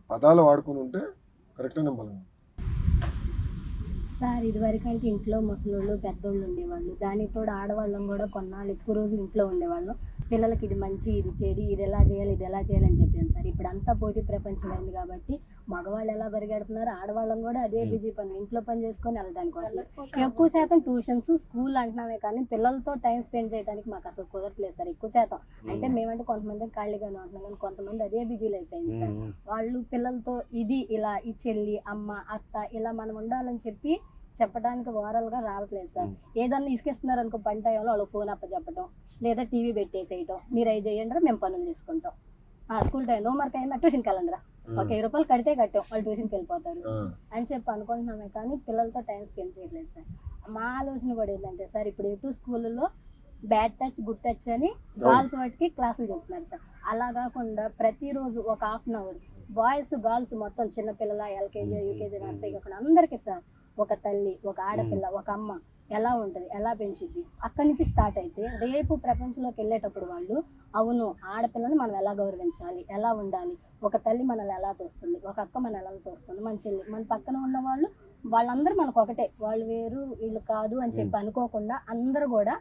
పదాలు వాడుకుని ఉంటే కరెక్ట్గా నమ్మలేము. సార్ ఇదివరకంటే ఇంట్లో ముసలోళ్ళు పెద్దోళ్ళు ఉండేవాళ్ళు, దానికి తోడు ఆడవాళ్ళం కూడా కొన్నాళ్ళు ఎక్కువ రోజులు ఇంట్లో ఉండేవాళ్ళం. పిల్లలకి ఇది మంచి ఇది చెడు, ఇది ఎలా చేయాలి ఇది ఎలా చేయాలని చెప్పాను సార్. ఇప్పుడు అంతా పోటీ ప్రపంచం అయింది కాబట్టి మగవాళ్ళు ఎలా పరిగెడుతున్నారు, ఆడవాళ్ళం కూడా అదే బిజీ పని, ఇంట్లో పని చేసుకొని వెళ్ళడానికి వస్తుంది. ఎక్కువ శాతం ట్యూషన్స్ స్కూల్ అంటున్నామే కానీ పిల్లలతో టైం స్పెండ్ చేయడానికి మాకు అసలు కుదరట్లేదు సార్. ఎక్కువ శాతం అంటే మేమంటే కొంతమంది ఖాళీగానే ఉంటున్నాం కానీ కొంతమంది అదే బిజీ లైఫ్ అయింది సార్. వాళ్ళు పిల్లలతో ఇది ఇలా ఈ చెల్లి అమ్మ అత్త ఇలా మనం ఉండాలని చెప్పి చెప్పడానికి ఓవరాల్గా రావట్లేదు సార్. ఏదన్నా ఇసుకేస్తున్నారు అనుకో పని టైంలో వాళ్ళు ఫోన్ అప్పచెప్పడం లేదా టీవీ పెట్టేసేయటం, మీరు అవి చేయండి మేము పనులు చేసుకుంటాం. స్కూల్ టైం హోంవర్క్ అయిందా ట్యూషన్కి వెళ్ళండిరా, ఒక 10 రూపాయలు కడితే కట్టాం వాళ్ళు ట్యూషన్కి వెళ్ళిపోతారు అని చెప్పి అనుకుంటున్నామే కానీ పిల్లలతో టైం స్పెండ్ చేయట్లేదు సార్. మా ఆలోచన కూడా ఏంటంటే సార్ ఇప్పుడు ఎటు స్కూళ్ళలో బ్యాడ్ టచ్ గుడ్ టచ్ అని గర్ల్స్ వాటికి క్లాసులు చెప్తున్నారు సార్. అలా కాకుండా ప్రతిరోజు ఒక 1/2 అవర్ బాయ్స్ గర్ల్స్ మొత్తం చిన్నపిల్లల ఎల్కేజీ యూకేజీ నర్సరీ కాకుండా అందరికీ సార్ ఒక తల్లి ఒక ఆడపిల్ల ఒక అమ్మ ఎలా ఉంటుంది ఎలా పెంచిద్ది అక్కడి నుంచి స్టార్ట్ అయితే రేపు ప్రపంచంలోకి వెళ్ళేటప్పుడు వాళ్ళు అవును ఆడపిల్లని మనం ఎలా గౌరవించాలి ఎలా ఉండాలి, ఒక తల్లి మనల్ని ఎలా చూస్తుంది, ఒక అక్క మన ఎలా చూస్తుంది, మన చెల్లి మన పక్కన ఉన్న వాళ్ళు వాళ్ళందరూ మనకు ఒకటే, వాళ్ళు వేరు వీళ్ళు కాదు అని చెప్పి అనుకోకుండా అందరూ కూడా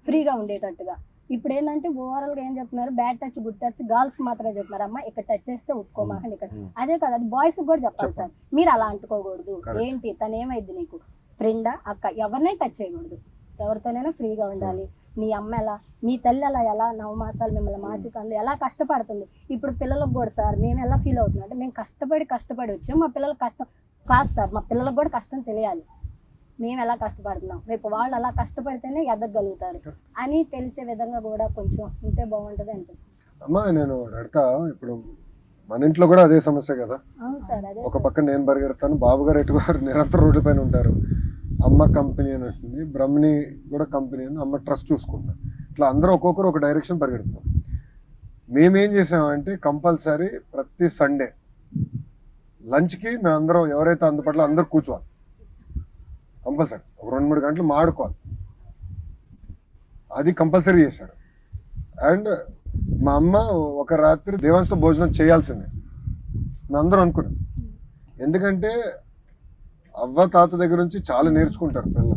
ఫ్రీగా ఉండేటట్టుగా. ఇప్పుడు ఏంటంటే ఓవరాల్ గా ఏం చెప్తున్నారు bad touch good touch girls కి మాత్రమే చెప్తున్నారు, అమ్మ ఇక్కడ టచ్ చేస్తే ఒప్పుకోమాకండి ఇక్కడ. అదే కదా అది బాయ్స్ కూడా చెప్పాలి సార్, మీరు అలా అంటుకోకూడదు. ఏంటి తను ఏమైంది నీకు ఫ్రెండా అక్క ఎవరినైనా టచ్ చేయకూడదు, ఎవరితోనైనా ఫ్రీగా ఉండాలి. మీ అమ్మ ఎలా మీ తల్లి అలా ఎలా 9 మాసాలు మిమ్మల్ని మాసికంలో ఎలా కష్టపడుతుంది. ఇప్పుడు పిల్లలకు కూడా సార్ మేము ఎలా ఫీల్ అవుతున్నాం అంటే మేము కష్టపడి వచ్చాం, మా పిల్లలకు కష్టం కాదు సార్, మా పిల్లలకు కూడా కష్టం తెలియాలి, మేము ఎలా కష్టపడుతున్నాం రేపు వాళ్ళు అలా కష్టపడితేనే ఎదగలుగుతారు అని తెలిసే విధంగా కూడా కొంచెం ఉంటే బాగుంటుంది అనిపిస్తుంది. అమ్మా నేను అడతా, ఇప్పుడు మన ఇంట్లో కూడా అదే సమస్య కదా. అవును సార్. అదే ఒక పక్క నేను పరిగెడతాను, బాబు గారు ఎటు గారు నిరంతరం రోడ్ల పైన ఉంటారు, అమ్మ కంపెనీ అని ఉంటుంది, బ్రహ్మణి కూడా కంపెనీ అని అమ్మ ట్రస్ట్ చూసుకుంటారు. ఇట్లా అందరూ ఒక్కొక్కరు ఒక డైరెక్షన్ పరిగెడుతున్నాం. మేమేం చేసామంటే కంపల్సరీ ప్రతి సండే లంచ్కి మేమందరం ఎవరైతే అందుబాటులో అందరూ కూర్చోవాలి, కంపల్సరీ ఒక 2-3 గంటలు మాడుకోవాలి, అది కంపల్సరీ చేశాడు. అండ్ మా అమ్మ ఒక రాత్రి దేవాంశతో భోజనం చేయాల్సిందే మేము అందరూ అనుకున్నాం. ఎందుకంటే అవ్వ తాత దగ్గర నుంచి చాలా నేర్చుకుంటారు పిల్లలు,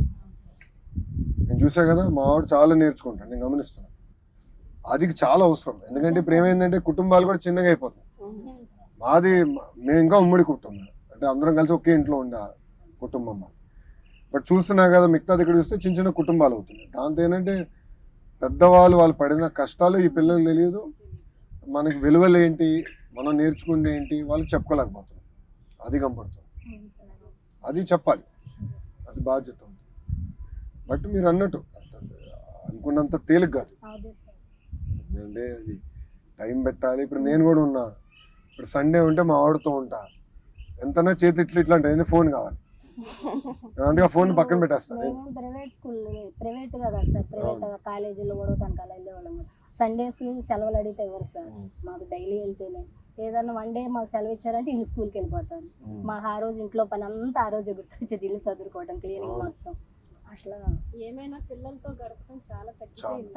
నేను చూసా కదా మా ఆవిడ చాలా నేర్చుకుంటాను, నేను గమనిస్తున్నాను. అది చాలా అవసరం. ఎందుకంటే ఇప్పుడు ఏమైందంటే కుటుంబాలు కూడా చిన్నగా అయిపోతుంది. మాది మేము ఇంకా ఉమ్మడి కుటుంబం అంటే అందరం కలిసి ఒకే ఇంట్లో ఉండే కుటుంబం. బట్ చూస్తున్నా కదా మిగతా దగ్గర చూస్తే చిన్న చిన్న కుటుంబాలు అవుతున్నాయి. దాంతో ఏంటంటే పెద్దవాళ్ళు వాళ్ళు పడిన కష్టాలు ఈ పిల్లలు తెలియదు, మనకి విలువలు ఏంటి మనం నేర్చుకుంది ఏంటి వాళ్ళు చెప్పుకోలేకపోతున్నాం. అది కనపడుతుంది, అది చెప్పాలి, అది బాధ్యత ఉంది. బట్ మీరు అన్నట్టు అనుకున్నంత తేలిక కాదు, ఎందుకంటే అది టైం పెట్టాలి. ఇప్పుడు నేను కూడా ఉన్నా, ఇప్పుడు సండే ఉంటే మా ఆవిడతో ఉంటా, ఎంతనా చేతి ఇట్లా అంటే ఫోన్ కావాలి, అందుకే ఫోన్ పక్కన పెట్టేస్తాను. మేము ప్రైవేట్ స్కూల్ ప్రైవేట్ కదా సార్, ప్రైవేట్ కాలేజీలో కూడా తనకు అలా వెళ్ళేవాళ్ళం. సండేస్ సెలవులు అడిగితే ఎవరు సార్, మాకు డైలీ వెళ్తేనే ఏదన్నా 1 డే మాకు సెలవు ఇచ్చారంటే ఇల్లు స్కూల్కి వెళ్ళిపోతారు. మాకు ఆ రోజు ఇంట్లో పని అంతా ఆ రోజు గుర్తొచ్చేది, ఇల్లు చదువుకోవడం క్లీనింగ్ మొత్తం. అట్లా ఏమైనా పిల్లలతో గడపడం చాలా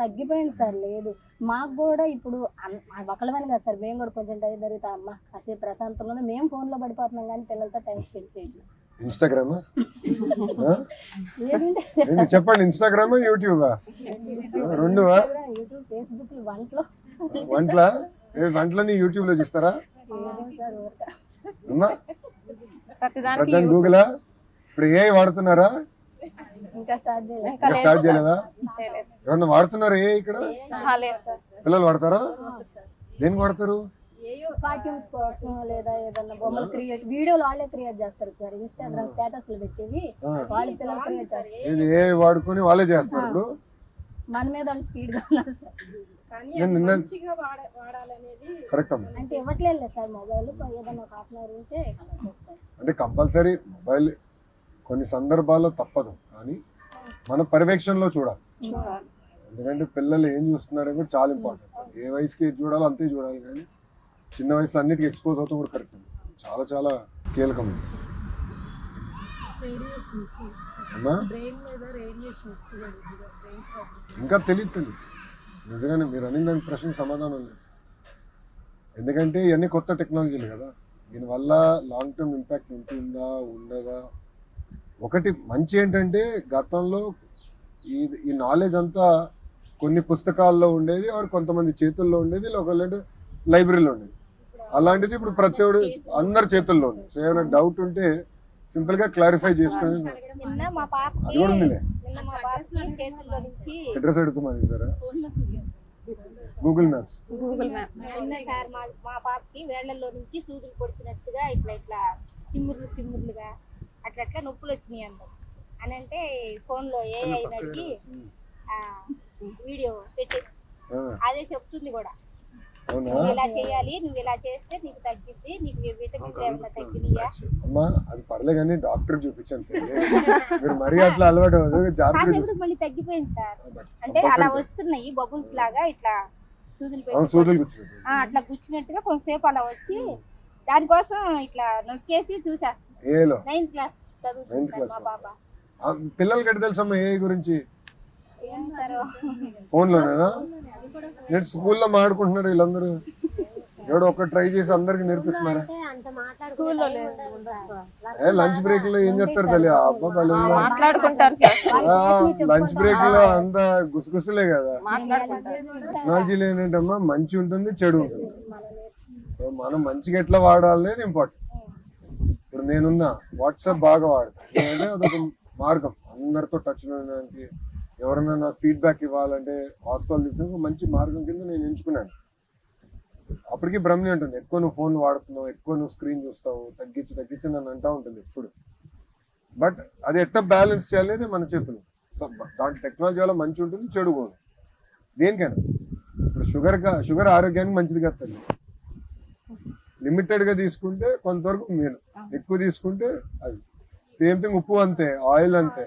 తగ్గిపోయింది సార్. లేదు మాకు కూడా ఇప్పుడు ఒకళ్ళమని కదా సార్, మేము కూడా కొంచెం టైం జరుగుతా అమ్మ కాసేపు ప్రశాంతంగా మేము ఫోన్లో పడిపోతున్నాం కానీ పిల్లలతో టైం స్పెండ్ చేయట్లేదు. ఇన్స్టాగ్రామా చెప్పండి, ఇన్స్టాగ్రామా యూట్యూబా? రెండువా? ఫేస్బుక్ వంటలని యూట్యూబ్ లో చూస్తారా? గూగులా? ఇప్పుడు ఏ వాడుతున్నారా? ఇంకా స్టార్ట్ చేయలేదా? ఎవరన్నా వాడుతున్నారా ఏ ఇక్కడ? పిల్లలు వాడతారా? దేనికి వాడతారు? కార్టూన్స్ కోసం లేదా ఏదన్నా బొమ్మలు క్రియేట్ వీడియోలు వాళ్ళే క్రియేట్ చేస్తారు సార్. ఇన్స్టాగ్రామ్ స్టేటస్ పెట్టేవి వాళ్ళ పిల్లలు క్రియేట్ చేస్తారు, ఏ వాడుకొని వాళ్ళే చేస్తారు. మన మీద స్పీడ్ గా ఉన్నారు సార్. కరెక్ట్ అంటే ఇవ్వట్లేదు సార్ మొబైల్, ఏదన్నా ఒక 1/2 అవర్ ఉంటే అంటే కంపల్సరీ మొబైల్ కొన్ని సందర్భాల్లో తప్పదు, కానీ మన పర్యవేక్షణలో చూడాలి. ఎందుకంటే పిల్లలు ఏం చూస్తున్నారని కూడా చాలా ఇంపార్టెంట్. ఏ వయసుకి ఏది చూడాలో అంతే చూడాలి, కానీ చిన్న వయసు అన్నిటికీ ఎక్స్పోజ్ అవుతాం కూడా కరెక్ట్, చాలా చాలా కీలకమైంది. ఇంకా తెలియదు నిజంగానే మీరు అన్ని దాని ప్రశ్న సమాధానం లేదు. ఎందుకంటే ఇవన్నీ కొత్త టెక్నాలజీలు కదా, దీనివల్ల లాంగ్ టర్మ్ ఇంపాక్ట్ ఉంటుందా ఉండదా. ఒకటి మంచి ఏంటంటే గతంలో ఈ నాలెడ్జ్ అంతా కొన్ని పుస్తకాల్లో ఉండేది, ఆర్ కొంతమంది చేతుల్లో ఉండేది, ఒకళ్ళంటే లైబ్రరీలో ఉండేది. అలాంటిది ఇప్పుడు ప్రతి ఒడు అందరి చేతుల్లో ఉంది. సో ఏమైనా డౌట్ ఉంటే సింపుల్ గా క్లారిఫై చేసుకుని నిన్న మా పాపకి అది కూడా ఉందిలే. నిన్న మా పాపకి చేతుల్లో నుంచి అడ్రస్ అడుగుతామని సార్ గూగుల్ మ్యాప్స్. నిన్న సార్ మా పాపకి వేళ్లలో నుంచి సూదులు పొడిచినట్టుగా ఇట్లా ఇట్లా తిమ్ముర్లుగా అట్లా అట్లా నొప్పులు వచ్చినాయి అన్నారు అని అంటే ఫోన్ లో ఏ అయినడికి వీడియో పెట్టేసి అదే చెప్తుంది కూడా, అవునా నువ్వు ఇలా చేయాలి, నువ్వు ఇలా చేస్తే నీకు తగ్గిద్ది, నీకు విటమిన్స్ ఏమైనా తగ్గినాయా. అమ్మా అది పర్లే కానీ డాక్టర్ చూపించండి, మీరు మరీ అట్లా అలవాటు జాగ్రత్త. కాసేపు మళ్ళీ తగ్గిపోయింది సార్. అంటే అలా వస్తున్నాయి బబుల్స్ లాగా ఇట్లా సూదులు సూదులు పెట్టి అట్లా గుచ్చినట్టుగా కొంతసేపు అలా వచ్చి దానికోసం ఇట్లా నొక్కేసి చూసేస్తాం. ఏలో 9th క్లాస్ చదువుతుంది సార్ మా పాప. పిల్లలకి ఎట్లా తెలుసమ్మా ఏ గురించి? ఏమంటారో ఫోన్ లోనేనా? నేను స్కూల్లో మాట్లాడుకుంటున్నారు వీళ్ళందరూ, ఎవడో ఒక ట్రై చేసి అందరికి నేర్పిస్తున్నారా? లంచ్ బ్రేక్ లో ఏం చెప్తారు తల్లి? అబ్బా లంచ్ బ్రేక్ లో అంతా గుసగుసలే కదా. టెక్నాలజీలో ఏంటంటమ్మా మంచి ఉంటుంది చెడు ఉంటుంది. సో మనం మంచిగా ఎట్లా వాడాలనేది ఇంపార్టెంట్. ఇప్పుడు నేనున్నా వాట్సాప్ బాగా వాడతాను, నేనంటే అదొక మార్గం అందరితో టచ్ ఉండడానికి. ఎవరైనా నాకు ఫీడ్బ్యాక్ ఇవ్వాలంటే వాస్తవాలు తీసుకుని మంచి మార్గం కింద నేను ఎంచుకున్నాను. అప్పటికి బ్రహ్మి ఉంటుంది, ఎక్కువ నువ్వు ఫోన్ వాడుతున్నావు, ఎక్కువ నువ్వు స్క్రీన్ చూస్తావు, తగ్గించి నన్ను అంటా ఉంటుంది ఎప్పుడు. బట్ అది ఎట్లా బ్యాలెన్స్ చేయాలి మన చేతులు. సో దాంట్లో టెక్నాలజీ వల్ల మంచి ఉంటుంది చెడు కూడా దేనికైనా. ఇప్పుడు షుగర్ ఆరోగ్యానికి మంచిది కదా తల్లి. లిమిటెడ్గా తీసుకుంటే కొంతవరకు మేలు, ఎక్కువ తీసుకుంటే అది సేమ్ థింగ్. ఉప్పు అంతే, ఆయిల్ అంతే.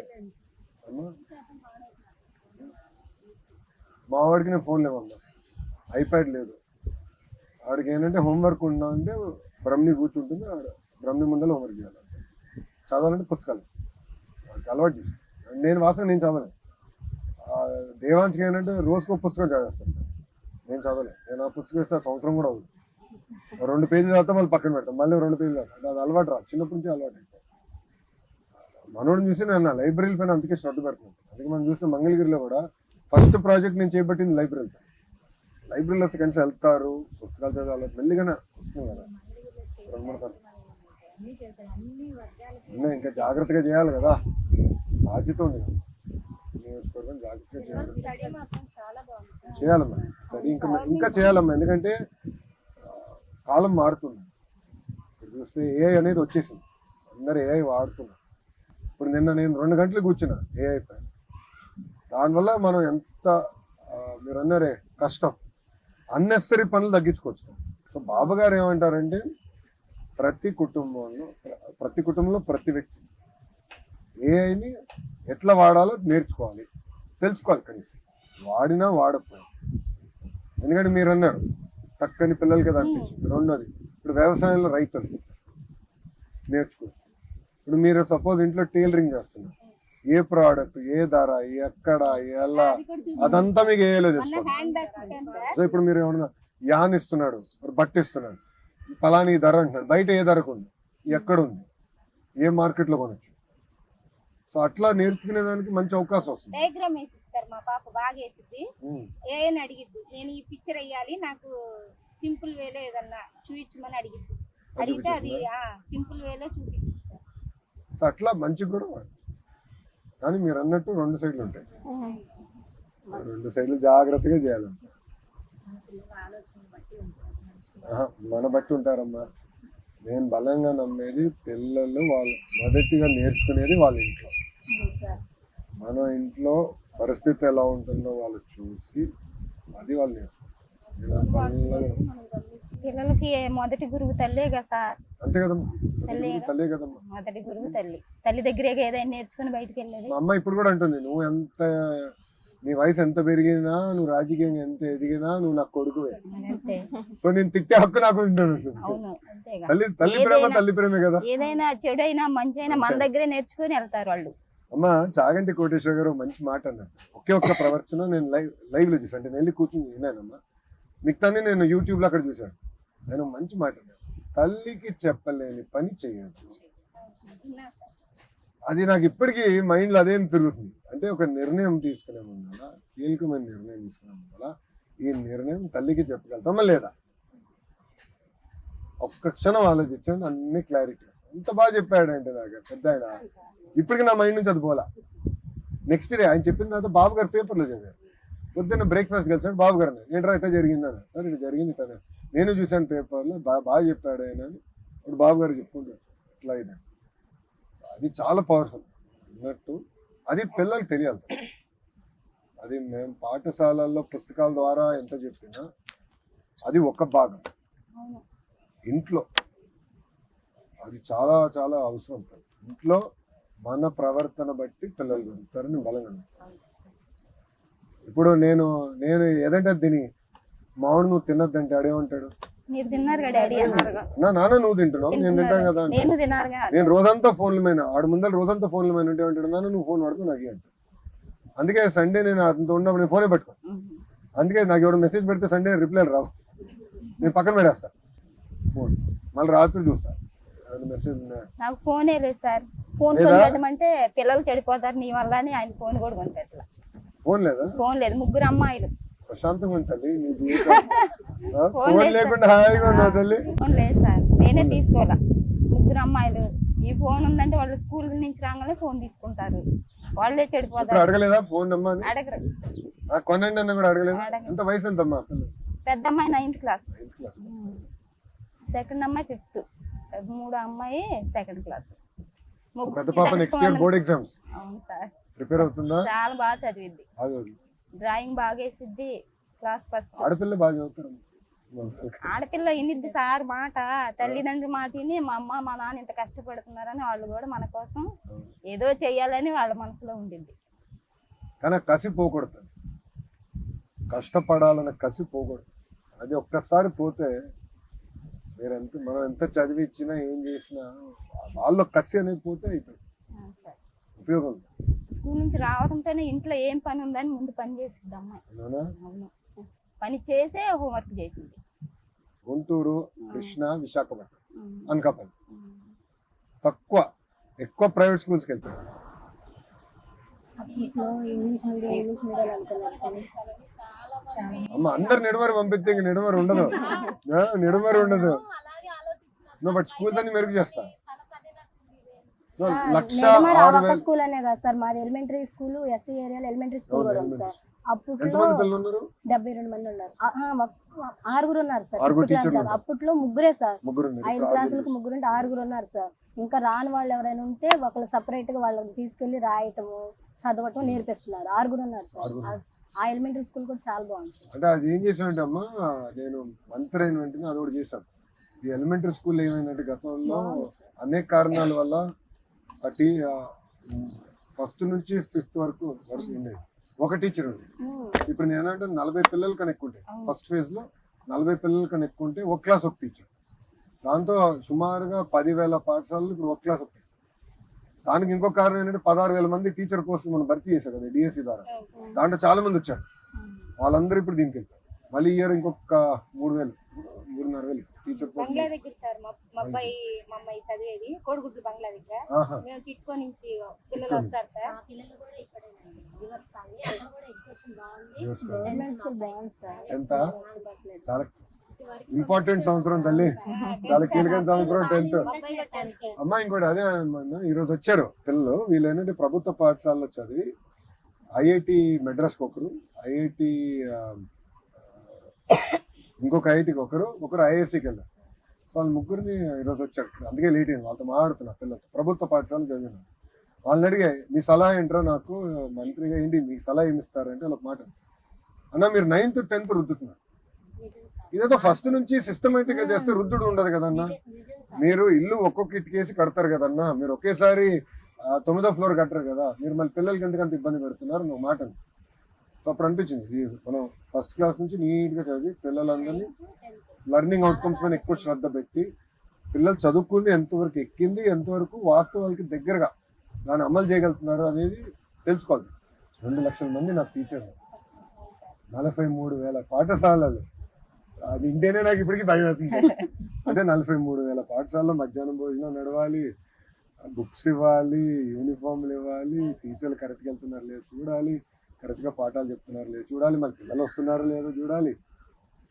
మా వాడికి నేను ఫోన్ లేవమ్మా, ఐప్యాడ్ లేదు. వాడికి ఏంటంటే హోంవర్క్ ఉన్నా అంటే బ్రహ్మి కూర్చుంటుంది, బ్రహ్మి ముందర హోంవర్క్ చేయాలి. చదవాలంటే పుస్తకాలు వాడికి అలవాటు చేసి. నేను చదవలేదు. దేవాంశకి ఏంటంటే రోజుకో పుస్తకం చదివేస్తాను. నేను చదవలేదు. నేను ఆ పుస్తకం ఇస్తే సంవత్సరం కూడా అవుతుంది. 2 పేజీలు చదివితే మళ్ళీ పక్కన పెడతాం, మళ్ళీ 2 పేజీలు చదువుతాం. అది అలవాటు రా, చిన్నప్పటి నుంచి అలవాటు అయిపోయింది. మనోడిని చూసి నేను లైబ్రరీల పైన అందుకే శ్రద్ధ పెడుతున్నాను. అందుకే మనం చూసిన మంగళగిరిలో కూడా ఫస్ట్ ప్రాజెక్ట్ నేను చేపట్టింది లైబ్రరీలో సెకండ్స్ వెళ్తారు, పుస్తకాలు చదవాలి, మెల్లిగానే వస్తుంది కదా 2-3 సార్లు. ఇంకా జాగ్రత్తగా చేయాలి కదా, బాధ్యత ఉంది కదా. జాగ్రత్తగా చేయాలమ్మా. స్టడీ ఇంకా చేయాలమ్మా, ఎందుకంటే కాలం మారుతుంది. ఇప్పుడు చూస్తే ఏఐ అనేది వచ్చేసింది, అందరు ఏఐ వాడుతున్నారు. ఇప్పుడు నిన్న నేను 2 గంటలు కూర్చున్నా ఏఐ పైన. దానివల్ల మనం ఎంత మీరు అన్నారే కష్టం, అన్నెసరీ పనులు తగ్గించుకోవచ్చు. సో బాబా గారు ఏమంటారంటే ప్రతి కుటుంబంలో ప్రతి వ్యక్తి ఏఐని ఎట్లా వాడాలో నేర్చుకోవాలి, తెలుసుకోవాలి. కనీసం వాడినా వాడకపోయినా. ఎందుకంటే మీరు అన్నారు చక్కని పిల్లలకి అది అనిపించింది. రెండోది ఇప్పుడు వ్యవసాయంలో రైతులు నేర్చుకోవచ్చు. ఇప్పుడు మీరు సపోజ్ ఇంట్లో టైలరింగ్ చేస్తున్నారు, ఏ ప్రోడక్ట్, ఏ ధర, ఎక్కడ, ఎలా, అదంతా మీకు ఏలో తెలుసుకోవాలి. సో ఇప్పుడు మీరు ఏమన్నా యాన్ ఇస్తున్నాడు, బట్ట ఇస్తున్నాడు, పలాని ధర అంటున్నాడు, బయట ఏ ధరకు ఉంది, ఎక్కడ ఉంది, ఏ మార్కెట్లో కొనొచ్చు. సో అట్లా నేర్చుకునే దానికి మంచి అవకాశం వస్తుంది. డయాగ్రామ్ వేసిస్తారు మా పాప బాగా వేసిద్ది. ఏని అడిగిద్ది, నేను ఈ పిక్చర్ వేయాలి, నాకు సింపుల్ వేలో ఏదన్నా చూపించమని అడిగిద్ది. అడిగితే అది సింపుల్ వేలో చూపించింది. సో అట్లా మంచి కూడా కానీ మీరు అన్నట్టు 2 సైడ్లు ఉంటాయి. 2 సైడ్లు జాగ్రత్తగా చేయాలి. మన బట్టి ఉంటారమ్మా. నేను బలంగా నమ్మేది పిల్లలు వాళ్ళు మొదటిగా నేర్చుకునేది వాళ్ళ ఇంట్లో. మన ఇంట్లో పరిస్థితి ఎలా ఉంటుందో వాళ్ళు చూసి అది వాళ్ళు నేర్చుకుంటారు. పిల్లలకి మొదటి గురువు తల్లే కదా సార్. అంతే కదమ్మా, తల్లే కదమ్మా. మొదటి గురువు తల్లి దగ్గరే ఏదైనా నేర్చుకుని బయటకు వెళ్ళేది. మా అమ్మ ఇప్పుడు కూడా అంటుంది, నువ్వు ఎంత నీ వయసు ఎంత పెరిగినా, నువ్వు రాజకీయంగా ఎంత ఎదిగినా, నువ్వు నాకు కొడుకువే. సో నేను తిట్టే హక్కు నాకు తల్లి ప్రేమే కదా. ఏదైనా చెడైనా మంచి అయినా మన దగ్గరే నేర్చుకుని వెళ్తారు వాళ్ళు. అమ్మ చాగంటి కోటేశ్వర గారు మంచి మాట అన్నారు. ఒకే ప్రవర్తన నేను లైవ్ లో చూసాను. అంటే నేను వెళ్ళి కూర్చుని విన్నానమ్మా. మిగతాన్ని నేను యూట్యూబ్ లో అక్కడ చూసాను. నేను మంచి మాట అన్నాను. తల్లికి చెప్పలేని పని చేయొద్దు. అది నాకు ఇప్పటికీ మైండ్లో అదేం తిరుగుతుంది. అంటే ఒక నిర్ణయం తీసుకునే ముందర, కీలకమైన నిర్ణయం తీసుకునే ముందర ఈ నిర్ణయం తల్లికి చెప్పగలుగుతామా లేదా? ఒక్క క్షణం ఆలోచించండి, అన్ని క్లారిటీ. ఎంత బాగా చెప్పాడంటే నాకు పెద్ద ఆయన. ఇప్పటికి నా మైండ్ నుంచి అది పోలా. నెక్స్ట్ డే ఆయన చెప్పిన తర్వాత బాబు గారు పేపర్లో చదివారు. పొద్దున్న బ్రేక్ఫాస్ట్ కలిసాడు. బాబు గారు ఏంట్రా ఇట్లా జరిగిందని. సార్ ఇట్లా జరిగింది ఇట్లా నేను చూశాను పేపర్లో, బాగా చెప్పాడు ఆయన అని ఇప్పుడు బాబు గారు చెప్పుకుంటారు. ఇట్లా ఇది అది చాలా పవర్ఫుల్ అన్నట్టు. అది పిల్లలకు తెలియాలి. అది మేము పాఠశాలల్లో పుస్తకాల ద్వారా ఎంత చెప్పినా అది ఒక భాగం. ఇంట్లో అది చాలా చాలా అవసరం. ఇంట్లో మన ప్రవర్తన బట్టి పిల్లలు పెరుగుతారని బలంగా. ఇప్పుడు నేను ఏదంటే తిని మామిడి నువ్వు తినద్దంటే అడేమంటాడు, మీరు తిన్నారు కదా డాడీ అన్నారుగా. నా నాన్న నువ్వు తింటున్నావు నేను తింటాను కదా అంటే. నేను తిన్నారుగా. నేను రోజంతా ఫోన్ల మీద ఆడు ముందర రోజంతా ఫోన్ల మీద ఉంటే అంటాడు, నాన్న నువ్వు ఫోన్ వాడుతూ నాకు అంటాడు. అందుకే సండే నేను అతనితో ఉన్నప్పుడు నేను ఫోనే పట్టుకో. అందుకే నాకు ఎవరు మెసేజ్ పెడితే సండే రిప్లై రావు, నేను పక్కన పెట్టేస్తా ఫోన్. మళ్ళీ రాత్రి చూస్తా మెసేజ్. నాకు ఫోనే లేదు సార్. ఫోన్ కొనిపెట్టమంటే పిల్లలు చెడిపోతారు నీ వల్ల అని ఆయన ఫోన్ కూడా కొనిపెట్టలా. ఫోన్ లేదా? ఫోన్ లేదు. 3 అమ్మాయిలు. ప్రశాంతంగా ఉంటుంది నీ జీవితం. ఫోన్ లేకుండా హాయిగా ఉన్నావు తల్లి. ఫోన్ లేదు సార్, నేనే తీసుకోవాలా. 3 అమ్మాయిలు. ఈ ఫోన్ ఉందంటే వాళ్ళు స్కూల్ నుంచి రాగానే ఫోన్ తీసుకుంటారు, వాళ్ళే చెడిపోతారు. అడగలేదా ఫోన్ అమ్మా? అడగరు. కొనండి అన్న కూడా అడగలేదా? ఎంత వయసు ఎంతమ్మా? పెద్ద అమ్మాయి 9th క్లాస్, సెకండ్ అమ్మాయి 5th, 3 అమ్మాయి 2nd క్లాస్. పెద్ద పాప నెక్స్ట్ ఇయర్ బోర్డ్ ఎగ్జామ్స్. అవును సార్. ప్రిపేర్ అవుతుందా? చాలా బాగా చదివిద్ది, డ్రాయింగ్ బాగా వేసిద్ది, క్లాస్ ఫస్ట్. ఆడపిల్ల బాగా చదువుతారు. ఆడపిల్ల ఇనిద్ది సార్ మాట, తల్లిదండ్రుల మాట విని మా అమ్మ మా నాన్న ఇంత కష్టపడుతున్నారని వాళ్ళు కూడా మన కోసం ఏదో చెయ్యాలని వాళ్ళ మనసులో ఉండిద్ది. కానీ కసి పోకూడదు, కష్టపడాలన్న కసి పోకూడదు. అది ఒక్కసారి పోతే మనం ఎంత చదివి ఇచ్చినా ఏం చేసినా వాళ్ళ కసి అనేది పోతే అయిపోయింది, ఉపయోగం. స్కూల్ నుంచి రావడంతోనే ఇంట్లో ఏం పని ఉందని ముందు పని చేసిద్ది అమ్మాయి. అవును, పని చేసే హోంవర్క్ చేసింది. గుంటూరు, కృష్ణ, విశాఖపట్నం, అనకాపల్లి ఎక్కువ ప్రైవేట్ స్కూల్స్కి వెళ్తారు. అమ్మ అందరు నిడమరు పంపిస్తే ఇంక నిడమరు ఉండదు, నిడమరు ఉండదు. బట్ స్కూల్స్ అన్ని మెరుగు చేస్తా. స్కూల్ అనే కదా సార్ మాది ఎలిమెంటరీ స్కూల్, ఎస్సీ ఏరియాలో ఎలిమెంటరీ స్కూల్ కూడా ఉంది సార్. అప్పట్లో 72 మంది ఉన్నారు. 6 ఉన్నారు సార్. అప్పట్లో 3 సార్, 5 క్లాసులకు 3 ఉంటే 6 ఉన్నారు సార్. ఇంకా రాని వాళ్ళు ఎవరైనా ఉంటే ఒకళ్ళు సపరేట్ గా వాళ్ళని తీసుకెళ్లి రాయటము చదవటం నేర్పిస్తున్నారు. 6 ఉన్నారు సార్. ఆ ఎలిమెంటరీ స్కూల్ కూడా చాలా బాగుంది సార్. అంటే అది ఏం చేశానంటే అమ్మా, నేను మంత్రి అయిన వెంటనే అది కూడా చేశాను. ఈ ఎలిమెంటరీ స్కూల్ ఏమైందంటే గతంలో అనేక కారణాల వల్ల ఫస్ట్ నుంచి 5th వరకు ఉండేది ఒక టీచర్ ఉంది. ఇప్పుడు నేనంటే 40 పిల్లలు కన్నా ఎక్కువ ఉంటాయి. ఫస్ట్ ఫేజ్ లో 40 పిల్లలు కన్నా ఎక్కువ ఉంటే ఒక క్లాస్ ఒక టీచర్. దాంతో సుమారుగా 10,000 పాఠశాలలు ఇప్పుడు ఒక క్లాస్ ఒక టీచర్. దానికి ఇంకొక కారణం ఏంటంటే 16,000 మంది టీచర్ పోస్టులు మనం భర్తీ చేశాం కదా డిఎస్సి ద్వారా. దాంట్లో చాలా మంది వచ్చారు, వాళ్ళందరూ ఇప్పుడు దీనికి వెళ్తారు. మళ్ళీ ఇయర్ ఇంకొక 3,000, 3,500 టీచర్ పోస్ట్. మా అమ్మాయి చదివేది కోడిగుడ్లు బంగ్లా దగ్గర. మేము టిక్కో నుంచి పిల్లలు వస్తారు సార్. ఎంత చాలా ఇంపార్టెంట్ సంవత్సరం తల్లి, చాలా కీలకమైన సంవత్సరం 10th. అమ్మా ఇంకోటి అదే ఈరోజు వచ్చారు పిల్లలు. వీళ్ళు ఏంటంటే ప్రభుత్వ పాఠశాలలో చదివి ఐఐటి మెడ్రాస్కి ఒకరు, ఐఐటి ఇంకొక ఐఐటికి ఒకరు ఐఐఎస్సికి వెళ్ళారు. సో వాళ్ళు 3 ఈరోజు వచ్చారు. అందుకే లేట్ అయింది. వాళ్ళతో మాట్లాడుతున్నా పిల్లలతో. ప్రభుత్వ పాఠశాల చదివినారు. వాళ్ళని అడిగే మీ సలహా ఏంట్రా, నాకు మంత్రిగా ఏంటి మీకు సలహా ఏమి ఇస్తారంటే వాళ్ళకి మాట అన్న, మీరు 9th 10th రుద్దుతున్నారు. ఇదేదో ఫస్ట్ నుంచి సిస్టమేటిక్ గా చేస్తే రుద్దుడు ఉండదు కదన్నా. మీరు ఇల్లు ఒక్కొక్క ఇటుకేసి కడతారు కదన్నా, మీరు ఒకేసారి 9వ ఫ్లోర్ కట్టరు కదా. మీరు మళ్ళీ పిల్లలకి ఎందుకంత ఇబ్బంది పెడుతున్నారు నువ్వు మాట. సో అప్పుడు అనిపించింది మనం ఫస్ట్ క్లాస్ నుంచి నీట్గా చదివి పిల్లలందరినీ లెర్నింగ్ అవుట్కమ్స్ పైన ఎక్కువ శ్రద్ధ పెట్టి పిల్లలు చదువుకుంది ఎంతవరకు ఎక్కింది, ఎంతవరకు వాస్తవాలకి దగ్గరగా దాన్ని అమలు చేయగలుగుతున్నారు అనేది తెలుసుకోవాలి. 2 లక్షల మంది నాకు టీచర్లు, 43,000 పాఠశాలలు, అది ఇంటేనే నాకు ఇప్పటికీ భయం వేస్తుంది. అంటే 43,000 పాఠశాలలో మధ్యాహ్నం భోజనం నడవాలి, బుక్స్ ఇవ్వాలి, యూనిఫామ్లు ఇవ్వాలి, టీచర్లు కరెక్ట్గా వెళ్తున్నారు లేదు చూడాలి, కరెక్ట్గా పాఠాలు చెప్తున్నారు లేదు చూడాలి, మన పిల్లలు వస్తున్నారో లేదో చూడాలి,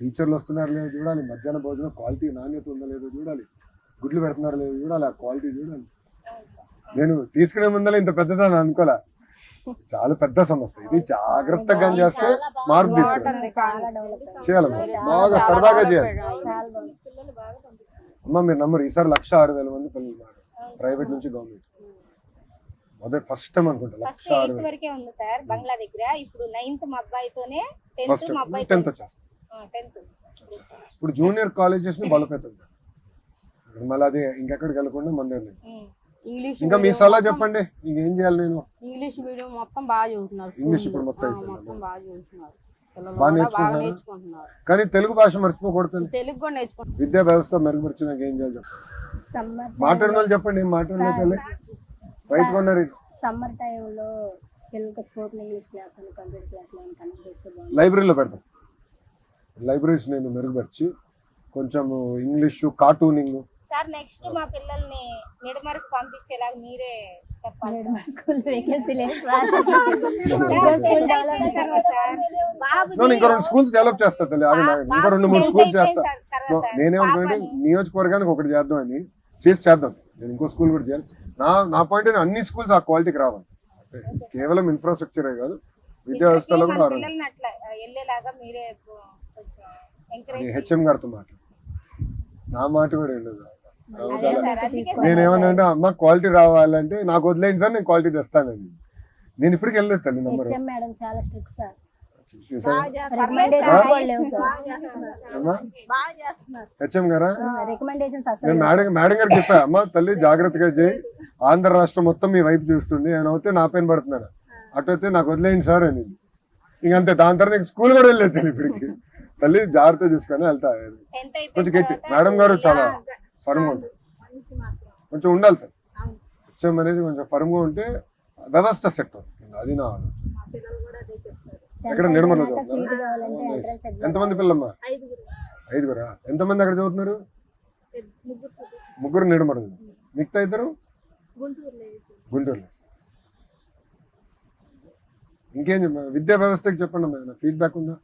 టీచర్లు వస్తున్నారు లేదో చూడాలి, మధ్యాహ్న భోజనం క్వాలిటీ నాణ్యత ఉందో లేదో చూడాలి, గుడ్లు పెడుతున్నారో లేదో చూడాలి, ఆ క్వాలిటీ చూడాలి. నేను తీసుకునే ముందర ఇంత పెద్దదని అనుకోలే, చాలా పెద్ద సమస్య ఇది. జాగ్రత్తగా చేస్తే మార్పు తీసుకురావాలి, చేయాలి, బాగా సరదాగా చేయాలి. అమ్మ మీరు నమ్మరు, ఈసారి 106,000 మంది పిల్లలు ఉన్నారు ప్రైవేట్ నుంచి గవర్నమెంట్. మొదటి ఫస్ట్ టైం అనుకుంటా 106,000 వరకే ఉంది సార్ బంగ్లా దగ్గర. ఇప్పుడు 9th మా అబ్బాయితోనే ఫస్ట్ 10th 10th వచ్చేసి. 10th. ఇప్పుడు జూనియర్ కాలేజెస్ ని బలోపేతం మళ్ళీ అది ఇంకెక్కడికి వెళ్ళకుండా మందే ఇంగ్లీష్ ఇంకా మీ సలహా చెప్పండి, ఇంకేం చేయాలి నేను? ఇంగ్లీష్ మీడియం మొత్తం బాగా చదువుతున్నారు. ఇంగ్లీష్ ఇప్పుడు మొత్తం మొత్తం బాగా చదువుతున్నారు. పిల్లలు బాగా కూడా బాగా నేర్చుకుంటున్నారు. నేర్చుకుంటున్నారు. కానీ తెలుగు భాష మర్చిపోకూడదు. తెలుగు కూడా నేర్చుకుంటున్నారు. విద్యా వ్యవస్థ మెరుగుపరిచినాక ఏం చేయాలి చెప్పండి. సమ్మర్ మాట్లాడిన వాళ్ళు చెప్పండి, ఏం మాట్లాడిన తల్లి బయటకు ఉన్నారు. సమ్మర్ టైంలో పిల్లలకి స్పోకెన్ ఇంగ్లీష్ క్లాస్ అని కంప్యూటర్ క్లాస్లో కనెక్ట్ చేస్తే బాగుంటుంది. లైబ్రరీలో పెడతాం. లైబ్రరీస్ నేను మెరుగుపరిచి కొంచెం ఇంగ్లీషు కార్టూనింగ్. సార్ నెక్స్ట్ మా పిల్లల్ని నిడమరకు పంపించేలాగా మీరే చెప్పాలి. స్కూల్ వేకెన్సీ లేదు సార్. ఇంకా 2 స్కూల్స్ డెవలప్ చేస్తా తల్లి, ఇంకా 2-3 స్కూల్స్ చేస్తా. నేనేమంటే నియోజకవర్గానికి ఒకటి చేద్దాం అని చేద్దాం. నేను ఇంకో స్కూల్ కూడా చేయాలి. నా పాయింట్ అన్ని స్కూల్స్ ఆ క్వాలిటీకి రావాలి. కేవలం ఇన్ఫ్రాస్ట్రక్చరే కాదు, విద్యా వ్యవస్థలో కూడా పిల్లల్ని అట్లా వెళ్ళేలాగా మీరే ఎంకరేజ్ హెచ్ఎం గారితో మాట్లాడు. నా మాట కూడా వెళ్ళదు. నేనేమన్నా అంటే అమ్మ క్వాలిటీ రావాలంటే నాకు వదిలేండి సార్, నేను క్వాలిటీ తెస్తానని. నేను ఇప్పటికి వెళ్ళలేదు తల్లి నంబర్. హెచ్ఎం మేడం చాలా స్ట్రిక్ట్ సార్. హెచ్ఎం గారా? రికమెండేషన్స్ నేను మేడం గారికి చెప్పా, అమ్మ తల్లి జాగ్రత్తగా చేయి, ఆంధ్ర రాష్ట్రం మొత్తం మీ వైపు చూస్తుంది, ఆయన అయితే నా పైన పడుతున్నాను, అటు అయితే నాకు వదిలేండి సార్ అని. ఇంకంతే, దాని తర్వాత స్కూల్ కూడా వెళ్ళలేదు తల్లి ఇప్పటికి. తల్లి జాగ్రత్త చూసుకొని వెళ్తా. కొంచెం గట్టి మేడం గారు చాలా ఫర్మ్ ఉంటుంది, కొంచెం ఉండాలి తల్లి. హెచ్ఎం అనేది కొంచెం ఫర్మ్ గా ఉంటే వ్యవస్థ సెట్ అవుతుంది. అది నా ఆలోచన. ఎక్కడ నిర్మల్లో చదువుతున్నారు? ఎంతమంది పిల్లమ్మా? 5గురా? ఎంతమంది అక్కడ చదువుతున్నారు? 3 నిర్మల్. మిగతా 2 గుంటూరులో. ఇంకేం విద్యా వ్యవస్థకి చెప్పండి అమ్మా, ఫీడ్బ్యాక్ ఉందా?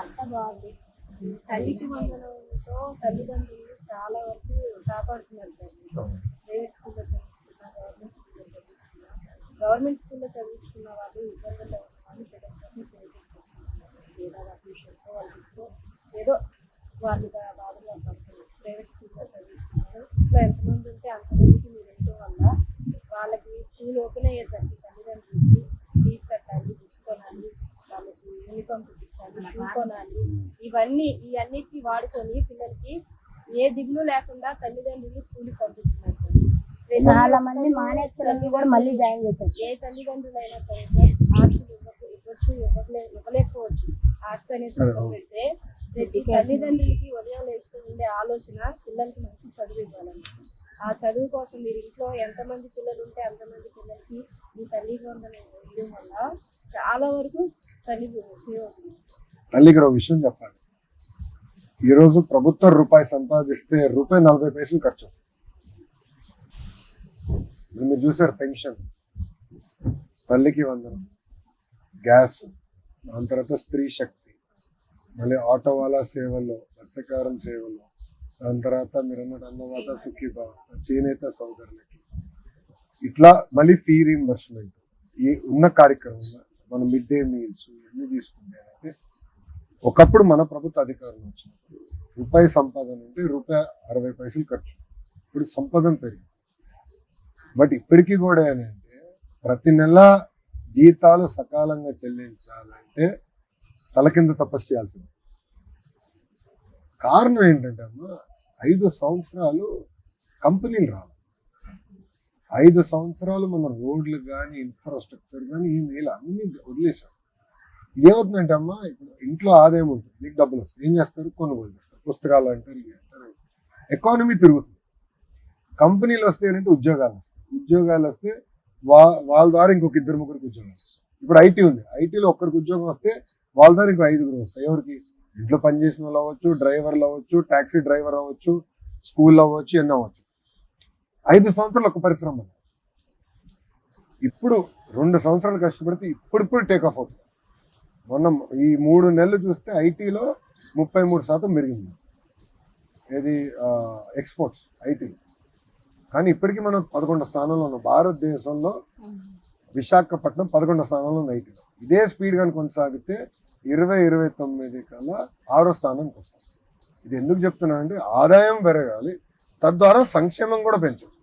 అంతా బాగుంది. తల్లికి వందనంతో తల్లిదండ్రులు చాలా వరకు కాపాడుతున్నారు. గవర్నమెంట్ స్కూల్లో చదివించుకున్న వాళ్ళు ఇబ్బందులు ఏదో వాళ్ళు బాధగా పడుతున్నారు. ప్రైవేట్ స్కూల్లో చదివిస్తున్నారు. ఇంట్లో ఎంతమంది ఉంటే అంతమందికి మీరు వెళ్ళడం వల్ల వాళ్ళకి స్కూల్ ఓపెన్ అయ్యేసరికి తల్లిదండ్రులకి ఫీజు కట్టాలి, బుక్స్ కొనాలి, వాళ్ళకి యూనిఫామ్ కుట్టించాలి, షూ కొనాలి. ఈ అన్నిటికీ వాడుకొని పిల్లలకి ఏ దిగులు లేకుండా తల్లిదండ్రులు స్కూల్కి పంపిస్తున్నారు. చాలా మంది మానేస్తున్నారు కూడా మళ్ళీ జాయిన్ చేశారు. ఏ తల్లిదండ్రులైనా సరే ఆర్ట్స్ ఇవ్వలేకపోవచ్చు. ఆర్ట్స్ అనేది పెడితే ప్రతి తల్లిదండ్రులకి ఉదయం లేస్తూ ఉండే ఆలోచన పిల్లలకి మంచి చదువు ఇవ్వాలని. ఆ చదువు కోసం మీరు ఇంట్లో ఎంతమంది పిల్లలు ఉంటే అంతమంది పిల్లలకి ఈ తల్లి వందనం ఇవ్వడం వల్ల చాలా వరకు తల్లి సేవ అవుతుంది. తల్లి ఇక్కడ ఒక విషయం చెప్పాలి. ఈరోజు ప్రభుత్వం రూపాయి సంపాదిస్తే ₹40 ఖర్చు. మీరు చూసారు పెన్షన్, తల్లికి వందనం, గ్యాస్, దాని తర్వాత స్త్రీ శక్తి, మళ్ళీ ఆటో వాళ్ళ సేవల్లో, మత్స్యకారుల సేవల్లో, దాని తర్వాత మీరు అన్నట్టు అన్నదాత సుఖీభావ, చేనేత సోదరులకి, ఇట్లా మళ్ళీ ఫీ రీంబర్స్మెంట్, ఈ ఉన్న కార్యక్రమంలో మనం మిడ్ డే మీల్స్ ఇవన్నీ తీసుకుంటే ఒకప్పుడు మన ప్రభుత్వ అధికారులు వచ్చినప్పుడు రూపాయి సంపాదన ఉంటే ₹60 ఖర్చు. ఇప్పుడు సంపాదన పెరిగింది. బట్ ఇప్పటికీ కూడా ఏంటంటే ప్రతి నెల జీతాలు సకాలంగా చెల్లించాలంటే తల కింద తపస్సు చేయాల్సింది. కారణం ఏంటంటే అమ్మా 5 సంవత్సరాలు కంపెనీలు రావాలి. 5 సంవత్సరాలు మన రోడ్లు కానీ ఇన్ఫ్రాస్ట్రక్చర్ కానీ ఏమి అన్ని వదిలేసాం. ఏమవుతుందంటే అమ్మా, ఇప్పుడు ఇంట్లో ఆదాయం ఉంటుంది, మీకు డబ్బులు వస్తాయి, ఏం చేస్తారు? కొనుగోలు చేస్తారు, పుస్తకాలు అంటారు, ఎకానమీ తిరుగుతుంది. కంపెనీలు వస్తే ఏంటంటే ఉద్యోగాలు వస్తాయి, ఉద్యోగాలు వస్తే వాళ్ళ ద్వారా ఇంకొక 2-3 ఉద్యోగాలు. ఇప్పుడు ఐటీ ఉంది, ఐటీలో ఒక్కరికి ఉద్యోగం వస్తే వాళ్ళ ద్వారా ఇంకో 5 వస్తాయి. ఎవరికి? ఇంట్లో పనిచేసిన వాళ్ళు అవ్వచ్చు, డ్రైవర్లు అవ్వచ్చు, టాక్సీ డ్రైవర్ అవ్వచ్చు, స్కూల్ అవ్వచ్చు, ఎన్ని అవ్వచ్చు. 5 సంవత్సరాలు ఒక పరిశ్రమ. ఇప్పుడు 2 సంవత్సరాలు కష్టపడితే ఇప్పుడు టేక్ ఆఫ్ అవుతుంది. మొన్న ఈ 3 నెలలు చూస్తే ఐటీలో 33% పెరిగింది. ఏది ఎక్స్పోర్ట్స్ ఐటీ. కానీ ఇప్పటికీ మనం 11వ స్థానంలో ఉన్నాం. భారతదేశంలో విశాఖపట్నం 11వ స్థానంలో ఉంది ఐటీలో. ఇదే స్పీడ్ కానీ కొనసాగితే 2029 కల్లా 6వ స్థానానికి వస్తాం. ఇది ఎందుకు చెప్తున్నానంటే ఆదాయం పెరగాలి, తద్వారా సంక్షేమం కూడా పెంచాలి.